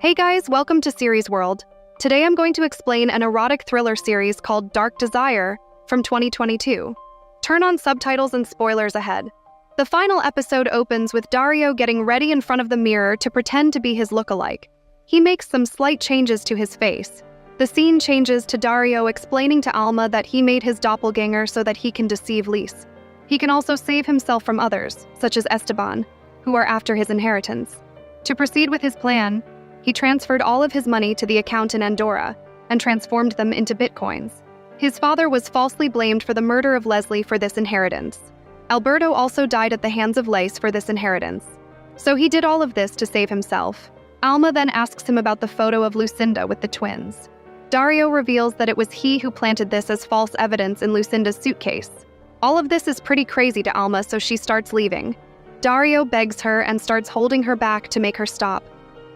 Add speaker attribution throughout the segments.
Speaker 1: Hey guys, welcome to Series World. Today I'm going to explain an erotic thriller series called Dark Desire from 2022. Turn on subtitles and spoilers ahead. The final episode opens with Dario getting ready in front of the mirror to pretend to be his lookalike. He makes some slight changes to his face. The scene changes to Dario explaining to Alma that he made his doppelganger so that he can deceive Lise. He can also save himself from others, such as Esteban, who are after his inheritance. To proceed with his plan, he transferred all of his money to the account in Andorra and transformed them into bitcoins. His father was falsely blamed for the murder of Leslie for this inheritance. Alberto also died at the hands of Lace for this inheritance. So he did all of this to save himself. Alma then asks him about the photo of Lucinda with the twins. Dario reveals that it was he who planted this as false evidence in Lucinda's suitcase. All of this is pretty crazy to Alma, so she starts leaving. Dario begs her and starts holding her back to make her stop.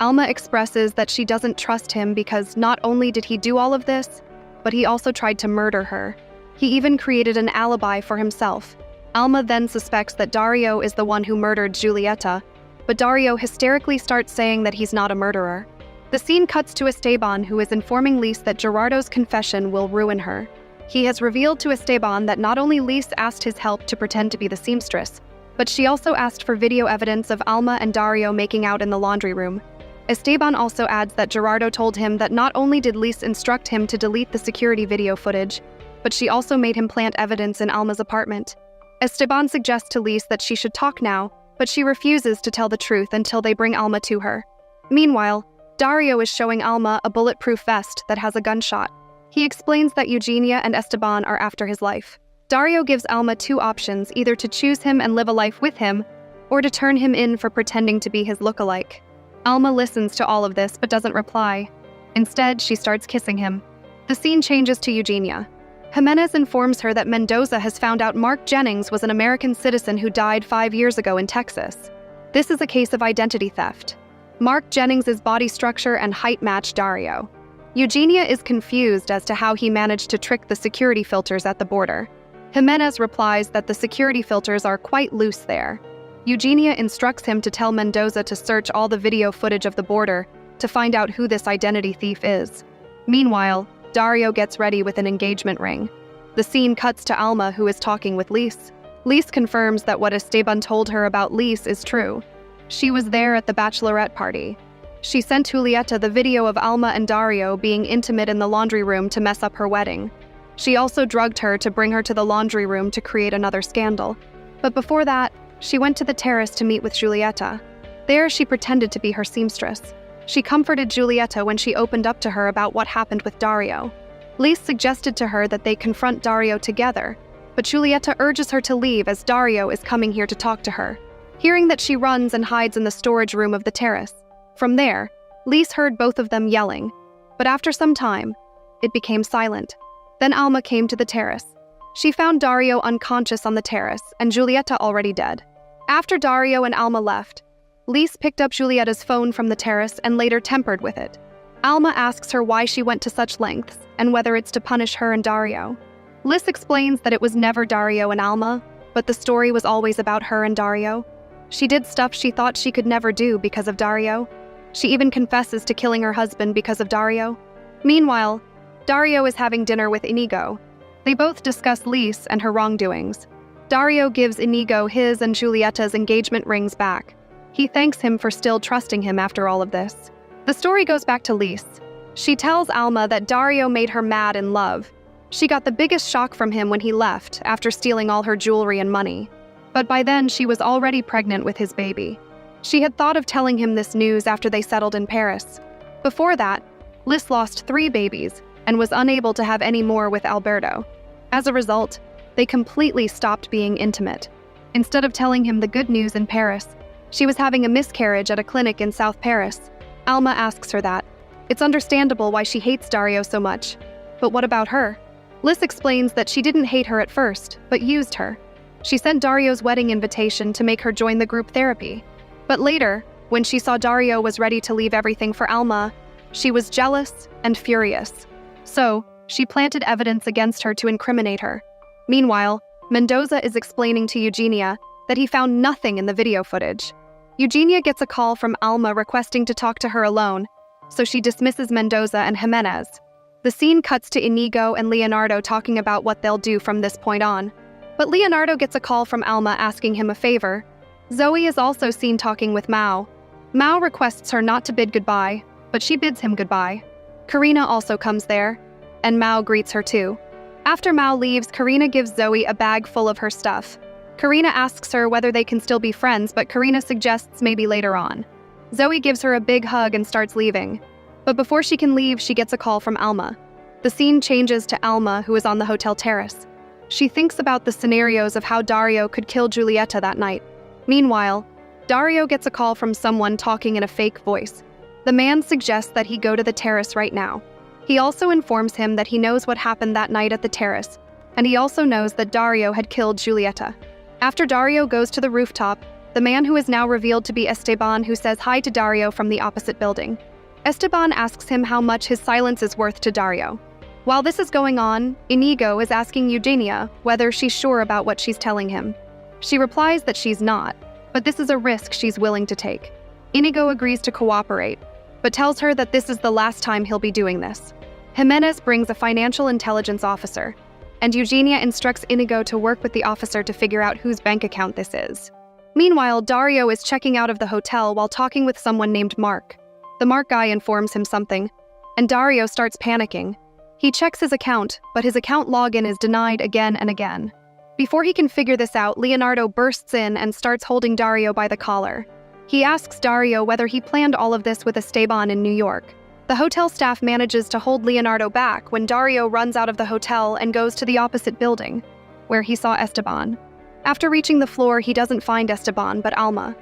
Speaker 1: Alma expresses that she doesn't trust him because not only did he do all of this, but he also tried to murder her. He even created an alibi for himself. Alma then suspects that Dario is the one who murdered Giulietta, but Dario hysterically starts saying that he's not a murderer. The scene cuts to Esteban, who is informing Lise that Gerardo's confession will ruin her. He has revealed to Esteban that not only Lise asked his help to pretend to be the seamstress, but she also asked for video evidence of Alma and Dario making out in the laundry room. Esteban also adds that Gerardo told him that not only did Lise instruct him to delete the security video footage, but she also made him plant evidence in Alma's apartment. Esteban suggests to Lise that she should talk now, but she refuses to tell the truth until they bring Alma to her. Meanwhile, Dario is showing Alma a bulletproof vest that has a gunshot. He explains that Eugenia and Esteban are after his life. Dario gives Alma two options, either to choose him and live a life with him, or to turn him in for pretending to be his lookalike. Alma listens to all of this but doesn't reply. Instead, she starts kissing him. The scene changes to Eugenia. Jimenez informs her that Mendoza has found out Mark Jennings was an American citizen who died 5 years ago in Texas. This is a case of identity theft. Mark Jennings' body structure and height match Dario. Eugenia is confused as to how he managed to trick the security filters at the border. Jimenez replies that the security filters are quite loose there. Eugenia instructs him to tell Mendoza to search all the video footage of the border to find out who this identity thief is. Meanwhile, Dario gets ready with an engagement ring. The scene cuts to Alma, who is talking with Lise. Lise confirms that what Esteban told her about Lise is true. She was there at the bachelorette party. She sent Julieta the video of Alma and Dario being intimate in the laundry room to mess up her wedding. She also drugged her to bring her to the laundry room to create another scandal. But before that, she went to the terrace to meet with Giulietta. There, she pretended to be her seamstress. She comforted Giulietta when she opened up to her about what happened with Dario. Lise suggested to her that they confront Dario together, but Giulietta urges her to leave as Dario is coming here to talk to her. Hearing that, she runs and hides in the storage room of the terrace. From there, Lise heard both of them yelling, but after some time, it became silent. Then Alma came to the terrace. She found Dario unconscious on the terrace and Giulietta already dead. After Dario and Alma left, Lise picked up Giulietta's phone from the terrace and later tempered with it. Alma asks her why she went to such lengths and whether it's to punish her and Dario. Lise explains that it was never Dario and Alma, but the story was always about her and Dario. She did stuff she thought she could never do because of Dario. She even confesses to killing her husband because of Dario. Meanwhile, Dario is having dinner with Inigo. They both discuss Lise and her wrongdoings. Dario gives Inigo his and Giulietta's engagement rings back. He thanks him for still trusting him after all of this. The story goes back to Lise. She tells Alma that Dario made her mad in love. She got the biggest shock from him when he left after stealing all her jewelry and money. But by then, she was already pregnant with his baby. She had thought of telling him this news after they settled in Paris. Before that, Lise lost 3 babies and was unable to have any more with Alberto. As a result, they completely stopped being intimate. Instead of telling him the good news in Paris, she was having a miscarriage at a clinic in South Paris. Alma asks her that. It's understandable why she hates Dario so much. But what about her? Lise explains that she didn't hate her at first, but used her. She sent Dario's wedding invitation to make her join the group therapy. But later, when she saw Dario was ready to leave everything for Alma, she was jealous and furious. So, she planted evidence against her to incriminate her. Meanwhile, Mendoza is explaining to Eugenia that he found nothing in the video footage. Eugenia gets a call from Alma requesting to talk to her alone, so she dismisses Mendoza and Jimenez. The scene cuts to Inigo and Leonardo talking about what they'll do from this point on. But Leonardo gets a call from Alma asking him a favor. Zoe is also seen talking with Mao. Mao requests her not to bid goodbye, but she bids him goodbye. Karina also comes there, and Mao greets her too. After Mao leaves, Karina gives Zoe a bag full of her stuff. Karina asks her whether they can still be friends, but Karina suggests maybe later on. Zoe gives her a big hug and starts leaving. But before she can leave, she gets a call from Alma. The scene changes to Alma, who is on the hotel terrace. She thinks about the scenarios of how Dario could kill Giulietta that night. Meanwhile, Dario gets a call from someone talking in a fake voice. The man suggests that he go to the terrace right now. He also informs him that he knows what happened that night at the terrace, and he also knows that Dario had killed Giulietta. After Dario goes to the rooftop, the man who is now revealed to be Esteban, who says hi to Dario from the opposite building. Esteban asks him how much his silence is worth to Dario. While this is going on, Inigo is asking Eugenia whether she's sure about what she's telling him. She replies that she's not, but this is a risk she's willing to take. Inigo agrees to cooperate, but tells her that this is the last time he'll be doing this. Jimenez brings a financial intelligence officer, and Eugenia instructs Inigo to work with the officer to figure out whose bank account this is. Meanwhile, Dario is checking out of the hotel while talking with someone named Mark. The Mark guy informs him something, and Dario starts panicking. He checks his account, but his account login is denied again and again. Before he can figure this out, Leonardo bursts in and starts holding Dario by the collar. He asks Dario whether he planned all of this with Esteban in New York. The hotel staff manages to hold Leonardo back when Dario runs out of the hotel and goes to the opposite building, where he saw Esteban. After reaching the floor, he doesn't find Esteban, but Alma.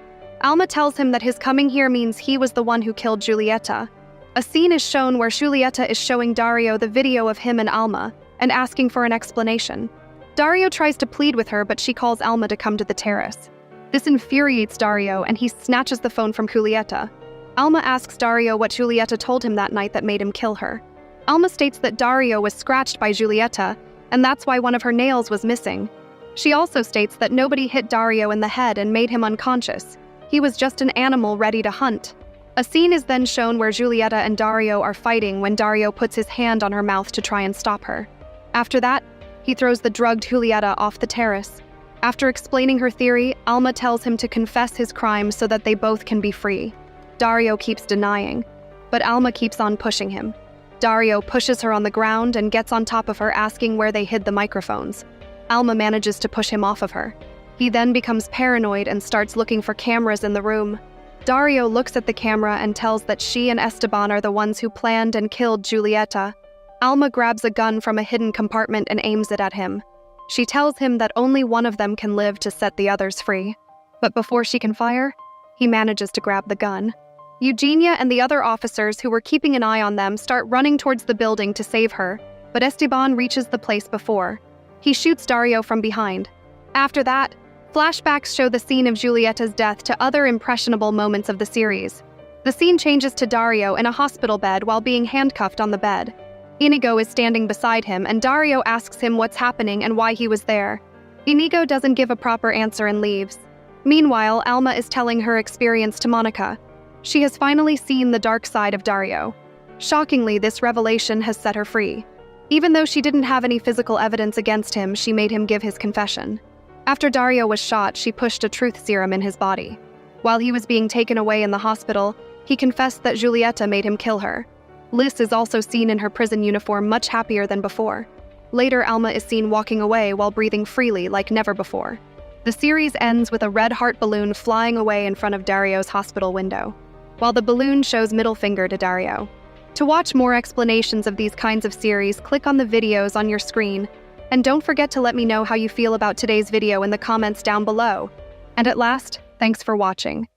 Speaker 1: Alma tells him that his coming here means he was the one who killed Giulietta. A scene is shown where Giulietta is showing Dario the video of him and Alma and asking for an explanation. Dario tries to plead with her, but she calls Alma to come to the terrace. This infuriates Dario, and he snatches the phone from Giulietta. Alma asks Dario what Giulietta told him that night that made him kill her. Alma states that Dario was scratched by Giulietta, and that's why one of her nails was missing. She also states that nobody hit Dario in the head and made him unconscious. He was just an animal ready to hunt. A scene is then shown where Giulietta and Dario are fighting when Dario puts his hand on her mouth to try and stop her. After that, he throws the drugged Giulietta off the terrace. After explaining her theory, Alma tells him to confess his crime so that they both can be free. Dario keeps denying, but Alma keeps on pushing him. Dario pushes her on the ground and gets on top of her, asking where they hid the microphones. Alma manages to push him off of her. He then becomes paranoid and starts looking for cameras in the room. Dario looks at the camera and tells that she and Esteban are the ones who planned and killed Giulietta. Alma grabs a gun from a hidden compartment and aims it at him. She tells him that only one of them can live to set the others free. But before she can fire, he manages to grab the gun. Eugenia and the other officers who were keeping an eye on them start running towards the building to save her, but Esteban reaches the place before. He shoots Dario from behind. After that, flashbacks show the scene of Giulietta's death to other impressionable moments of the series. The scene changes to Dario in a hospital bed while being handcuffed on the bed. Inigo is standing beside him, and Dario asks him what's happening and why he was there. Inigo doesn't give a proper answer and leaves. Meanwhile, Alma is telling her experience to Monica. She has finally seen the dark side of Dario. Shockingly, this revelation has set her free. Even though she didn't have any physical evidence against him, she made him give his confession. After Dario was shot, she pushed a truth serum in his body. While he was being taken away in the hospital, he confessed that Giulietta made him kill her. Liz is also seen in her prison uniform, much happier than before. Later, Alma is seen walking away while breathing freely like never before. The series ends with a red heart balloon flying away in front of Dario's hospital window, while the balloon shows middle finger to Dario. To watch more explanations of these kinds of series, click on the videos on your screen, and don't forget to let me know how you feel about today's video in the comments down below. And at last, thanks for watching.